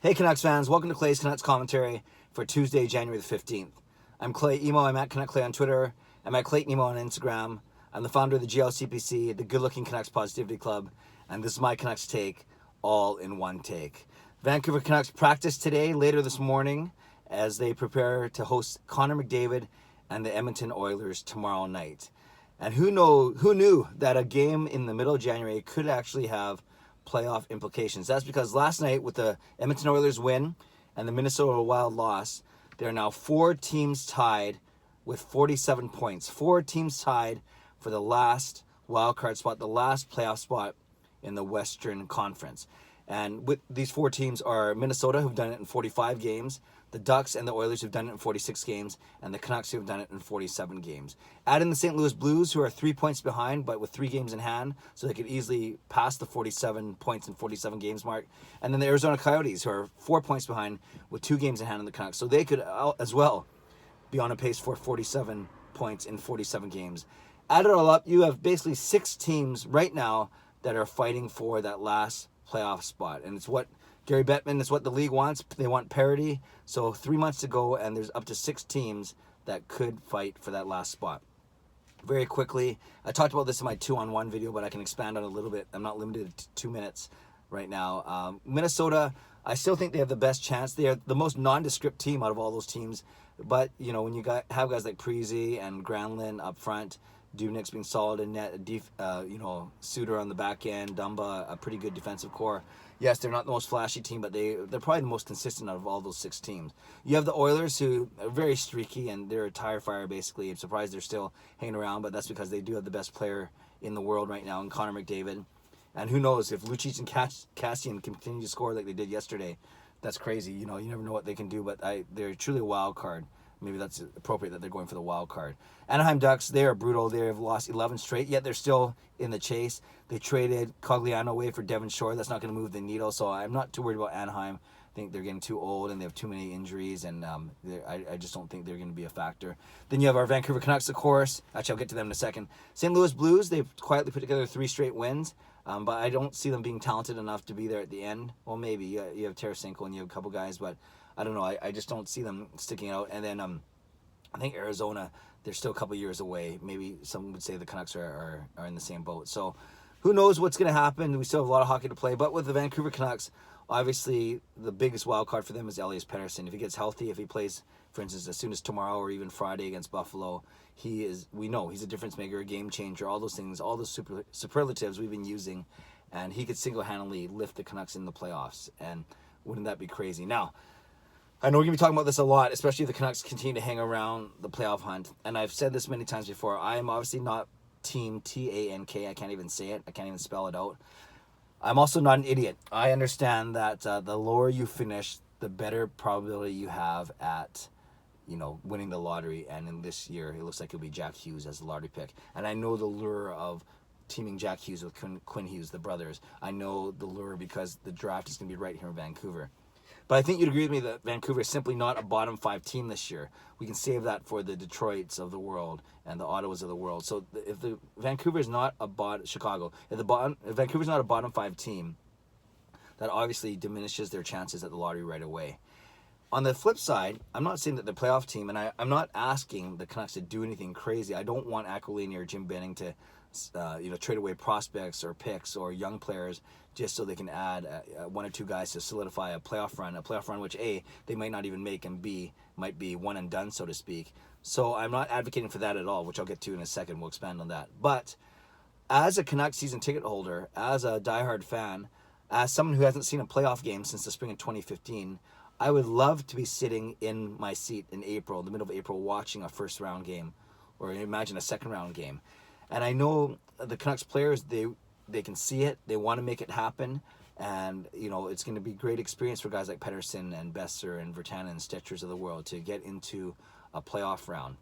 Hey Canucks fans, welcome to Clay's Canucks commentary for Tuesday, January the 15th. I'm Clay Emo, I'm at Canuck Clay on Twitter, I'm at Clayton Emo on Instagram. I'm the founder of the GLCPC, the Good Looking Canucks Positivity Club, and this is my Canucks take, all in one take. Vancouver Canucks practice today, later this morning, as they prepare to host Connor McDavid and the Edmonton Oilers tomorrow night. And who knew that a game in the middle of January could actually have playoff implications? That's because last night with the Edmonton Oilers win and the Minnesota Wild loss, there are now 4 teams tied with 47 points. 4 teams tied for the last wildcard spot, the last playoff spot in the Western Conference. And with these 4 teams are Minnesota, who've done it in 45 games, the Ducks and the Oilers, who've done it in 46 games, and the Canucks, who've done it in 47 games. Add in the St. Louis Blues, who are 3 points behind, but with 3 games in hand, so they could easily pass the 47 points in 47 games mark. And then the Arizona Coyotes, who are 4 points behind with 2 games in hand in the Canucks. So they could as well be on a pace for 47 points in 47 games. Add it all up, you have basically 6 teams right now that are fighting for that last playoff spot. And it's what Gary Bettman, it's what the league wants. They want parity. So 3 months to go, and there's up to 6 teams that could fight for that last spot. Very quickly, I talked about this in my 2-on-1 video, but I can expand on it a little bit. I'm not limited to 2 minutes right now. Minnesota, I still think they have the best chance. They are the most nondescript team out of all those teams. But, you know, when you have guys like Preezy and Granlund up front, Dubnik's being solid in net, Suter on the back end, Dumba, a pretty good defensive core. Yes, they're not the most flashy team, but they're probably the most consistent out of all those 6 teams. You have the Oilers, who are very streaky, and they're a tire fire, basically. I'm surprised they're still hanging around, but that's because they do have the best player in the world right now in Connor McDavid. And who knows, if Lucic and Kassian continue to score like they did yesterday, that's crazy. You know, you never know what they can do, but they're truly a wild card. Maybe that's appropriate that they're going for the wild card. Anaheim Ducks, they are brutal. They have lost 11 straight, yet they're still in the chase. They traded Cogliano away for Devon Shore. That's not going to move the needle, so I'm not too worried about Anaheim. I think they're getting too old and they have too many injuries, and I just don't think they're going to be a factor. Then you have our Vancouver Canucks, of course. Actually, I'll get to them in a second. St. Louis Blues, they've quietly put together 3 straight wins, but I don't see them being talented enough to be there at the end. Well, maybe. You have Tarasenko and you have a couple guys, but I don't know. I just don't see them sticking out. And then I think Arizona, they're still a couple years away. Maybe some would say the Canucks are in the same boat. So who knows what's going to happen. We still have a lot of hockey to play. But with the Vancouver Canucks, obviously the biggest wild card for them is Elias Pettersson. If he gets healthy, if he plays, for instance, as soon as tomorrow or even Friday against Buffalo, we know he's a difference maker, a game changer, all those things, all those superlatives we've been using. And he could single-handedly lift the Canucks in the playoffs. And wouldn't that be crazy? Now, I know we're going to be talking about this a lot, especially if the Canucks continue to hang around the playoff hunt. And I've said this many times before. I am obviously not team Tank. I can't even say it. I can't even spell it out. I'm also not an idiot. I understand that the lower you finish, the better probability you have at, winning the lottery. And in this year, it looks like it'll be Jack Hughes as the lottery pick. And I know the lure of teaming Jack Hughes with Quinn Hughes, the brothers. I know the lure because the draft is going to be right here in Vancouver. But I think you'd agree with me that Vancouver is simply not a bottom 5 team this year. We can save that for the Detroits of the world and the Ottawas of the world. So if the Vancouver's not a Vancouver's not a bottom 5 team, that obviously diminishes their chances at the lottery right away. On the flip side, I'm not saying that the playoff team, and I'm not asking the Canucks to do anything crazy. I don't want Aquilini or Jim Benning to trade away prospects or picks or young players just so they can add 1 or 2 guys to solidify a playoff run which A, they might not even make, and B, might be one and done, so to speak. So I'm not advocating for that at all, which I'll get to in a second. We'll expand on that. But as a Canucks season ticket holder, as a diehard fan, as someone who hasn't seen a playoff game since the spring of 2015, I would love to be sitting in my seat in April, the middle of April, watching a first round game, or imagine a second round game. And I know the Canucks players, they can see it. They want to make it happen. And, it's going to be a great experience for guys like Pettersson and Besser and Virtanen and Stetchers of the world to get into a playoff round.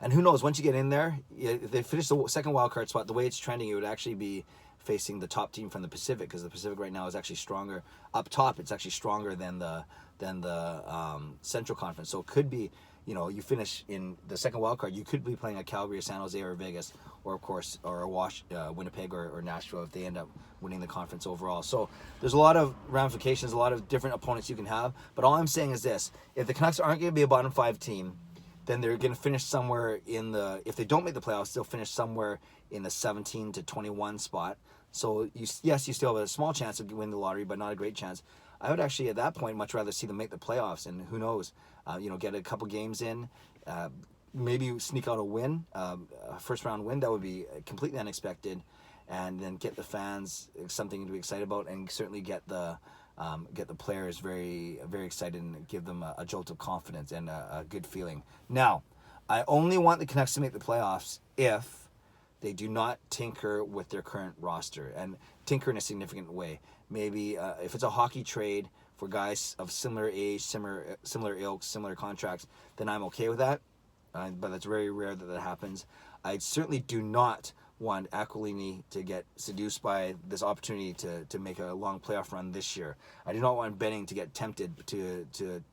And who knows, once you get in there, if they finish the second wildcard spot, the way it's trending, it would actually be facing the top team from the Pacific, because the Pacific right now is actually stronger. Up top, it's actually stronger than the Central Conference. So it could be you finish in the second wild card, you could be playing a Calgary or San Jose or Vegas, or of course, or a Winnipeg or Nashville if they end up winning the conference overall. So there's a lot of ramifications, a lot of different opponents you can have. But all I'm saying is this: if the Canucks aren't going to be a bottom 5 team, then they're going to finish somewhere in the. If they don't make the playoffs, they'll finish somewhere in the 17 to 21 spot. So you still have a small chance of winning the lottery, but not a great chance. I would actually, at that point, much rather see them make the playoffs, and who knows, get a couple games in, maybe sneak out a win, a first-round win. That would be completely unexpected, and then get the fans something to be excited about, and certainly get the players very, very excited and give them a jolt of confidence and a good feeling. Now, I only want the Canucks to make the playoffs if they do not tinker with their current roster, and tinker in a significant way. Maybe if it's a hockey trade for guys of similar age, similar ilks, similar contracts, then I'm okay with that. But it's very rare that happens. I certainly do not want Aquilini to get seduced by this opportunity to make a long playoff run this year. I do not want Benning to get tempted to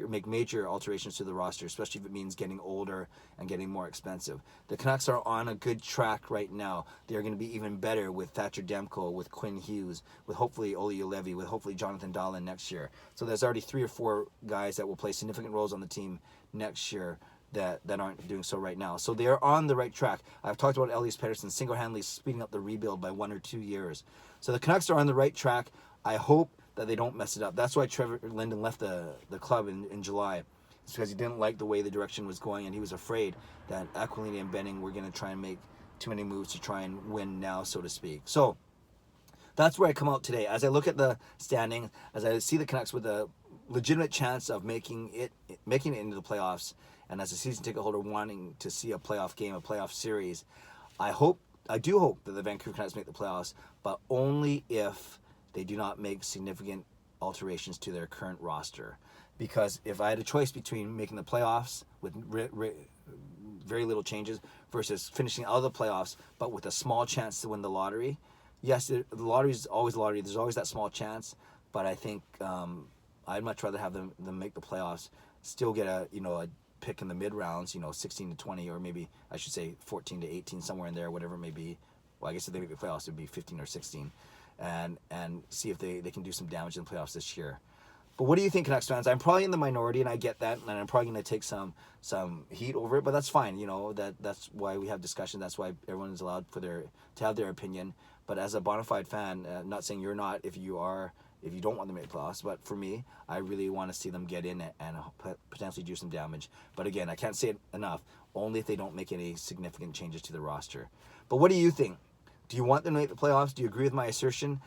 make major alterations to the roster, especially if it means getting older and getting more expensive. The Canucks are on a good track right now. They are going to be even better with Thatcher Demko, with Quinn Hughes, with hopefully Olli Juolevi, with hopefully Jonathan Dahlen next year. So there's already 3 or 4 guys that will play significant roles on the team next year that aren't doing so right now. So they are on the right track. I've talked about Elias Pettersson single-handedly speeding up the rebuild by 1 or 2 years. So the Canucks are on the right track. I hope that they don't mess it up. That's why Trevor Linden left the club in July. It's because he didn't like the way the direction was going, and he was afraid that Aquilini and Benning were going to try and make too many moves to try and win now, so to speak. So that's where I come out today. As I look at the standing, as I see the Canucks with a legitimate chance of making it into the playoffs, and as a season ticket holder wanting to see a playoff game, a playoff series, I do hope that the Vancouver Canucks make the playoffs, but only if they do not make significant alterations to their current roster. Because if I had a choice between making the playoffs with very little changes versus finishing out of the playoffs but with a small chance to win the lottery, yes, the lottery is always the lottery. There's always that small chance, but I think I'd much rather have them make the playoffs, still get a pick in the mid rounds, 16 to 20, or maybe I should say 14 to 18, somewhere in there, whatever it may be. Well, I guess if they make the playoffs, it would be 15 or 16. And see if they can do some damage in the playoffs this year. But what do you think, Canucks fans? I'm probably in the minority, and I get that, and I'm probably going to take some heat over it, but that's fine. That's why we have discussion. That's why everyone's allowed to have their opinion. But as a bona fide fan, not saying you're not if you don't want them to make the playoffs, but for me, I really want to see them get in and potentially do some damage. But again, I can't say it enough. Only if they don't make any significant changes to the roster. But what do you think? Do you want them to make the playoffs? Do you agree with my assertion?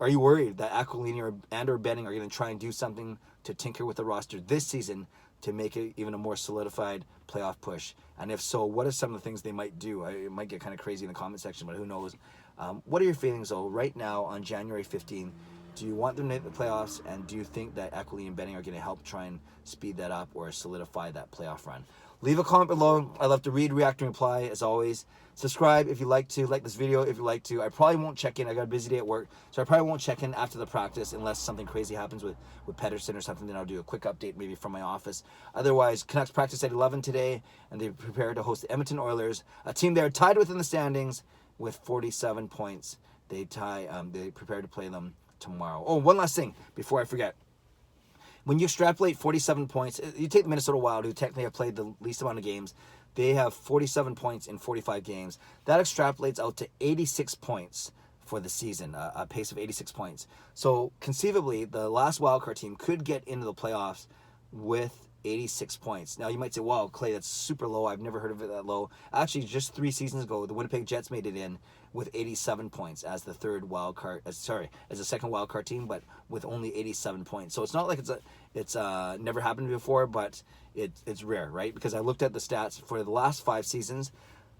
Are you worried that Aquilini or Benning are going to try and do something to tinker with the roster this season to make it even a more solidified playoff push? And if so, what are some of the things they might do? It might get kind of crazy in the comment section, but who knows? What are your feelings, though, right now on January 15th? Do you want them to make the playoffs, and do you think that Aquilini and Benning are going to help try and speed that up or solidify that playoff run? Leave a comment below. I love to read, react, and reply, as always. Subscribe if you like to. Like this video if you like to. I probably won't check in. I got a busy day at work, so I probably won't check in after the practice unless something crazy happens with Pettersson or something. Then I'll do a quick update maybe from my office. Otherwise, Canucks practice at 11 today, and they prepare to host the Edmonton Oilers, a team they are tied with in the standings with 47 points. They prepare to play them tomorrow. Oh, one last thing before I forget. When you extrapolate 47 points, you take the Minnesota Wild, who technically have played the least amount of games. They have 47 points in 45 games. That extrapolates out to 86 points for the season, a pace of 86 points. So conceivably, the last wildcard team could get into the playoffs with 86 points. Now, you might say, wow, Clay, that's super low. I've never heard of it that low. Actually, just 3 seasons ago, the Winnipeg Jets made it in with 87 points as the as a second wildcard team, but with only 87 points. So it's not like it's never happened before, but it's rare, right? Because I looked at the stats for the last 5 seasons.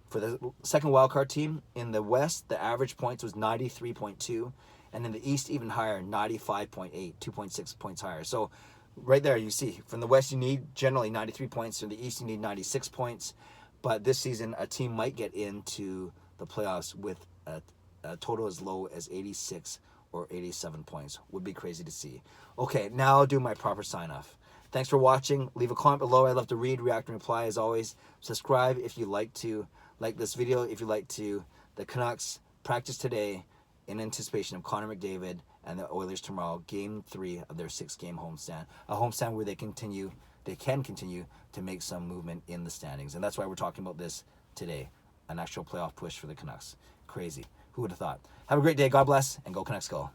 For the second wildcard team in the West, the average points was 93.2, and in the East, even higher, 95.8, 2.6 points higher. So right there, you see, from the West, you need generally 93 points. From the East, you need 96 points. But this season, a team might get into the playoffs with a total as low as 86 or 87 points. Would be crazy to see. Okay, now I'll do my proper sign-off. Thanks for watching. Leave a comment below. I love to read, react, and reply as always. Subscribe if you like to like this video. If you like to, the Canucks practice today in anticipation of Connor McDavid and the Oilers tomorrow, Game 3 of their 6-game homestand. A homestand where they can continue to make some movement in the standings. And that's why we're talking about this today. An actual playoff push for the Canucks. Crazy. Who would have thought? Have a great day. God bless, and go Canucks go.